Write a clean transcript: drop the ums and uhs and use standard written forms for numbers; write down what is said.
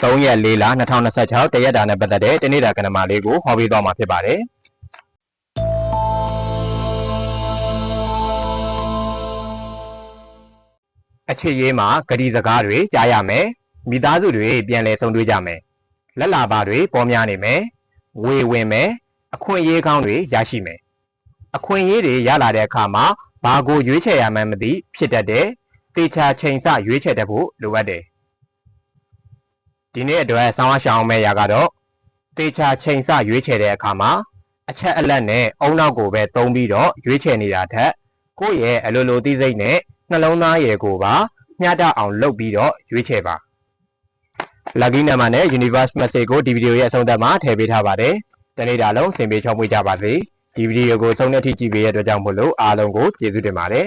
3 ရက် 4 လ 2026 တရက်တာနဲ့ပတ်သက်တဲ့တနေ့တာကဏ္ဍမလေးကိုဟောပေးသွားမှာဖြစ်ပါတယ်အခြေရေးမှာဂတိစကားတွေကြားရမယ်မိသားစုတွေပြန်လည်ဆုံတွေ့ကြမယ်လက်လာပါတွေပေါ်များနေမယ်ငွေဝင်မယ်အခွင့်အရေးကောင်းတွေရရှိမယ်အခွင့်အရေးတွေရလာတဲ့အခါမှာဘာကိုရွေးချယ်ရမှန်းမသိဖြစ်တတ်တယ်တေချာချိန်ဆရွေးချယ်တတ်ဖို့လိုအပ်တယ်ဒီနေ့အတွက်ဆောင်းအရှောင်းမဲ့ရာကတော့တေချာချိန်ဆရွေးချယ်တဲ့အခါမှာအချက်အလက်နဲ့အုံနောက်ကိုပဲသုံးပြီးတော့ရွေးချယ်နေတာထက်ကိုယ့်ရဲ့အလိုလိုသိစိတ်နဲ့နှလုံးသားရဲ့ကိုပါမျှတအောင်လုပ်ပြီးတော့ရွေးချယ်ပါ Lucky number နဲ့ Universe Message ကိုဒီဗီဒီယိုရဲ့အဆုံးသတ်မှာထည့်ပေးထားပါတယ်တနေ့တာလုံးဆင်ပြေချောမွေ့ကြပါစေဒီဗီဒီယိုကိုဆုံးတဲ့အထိကြည့်ပေးတဲ့အတွက်ကြောင့်မို့လို့အားလုံးကိုကျေးဇူးတင်ပါတယ်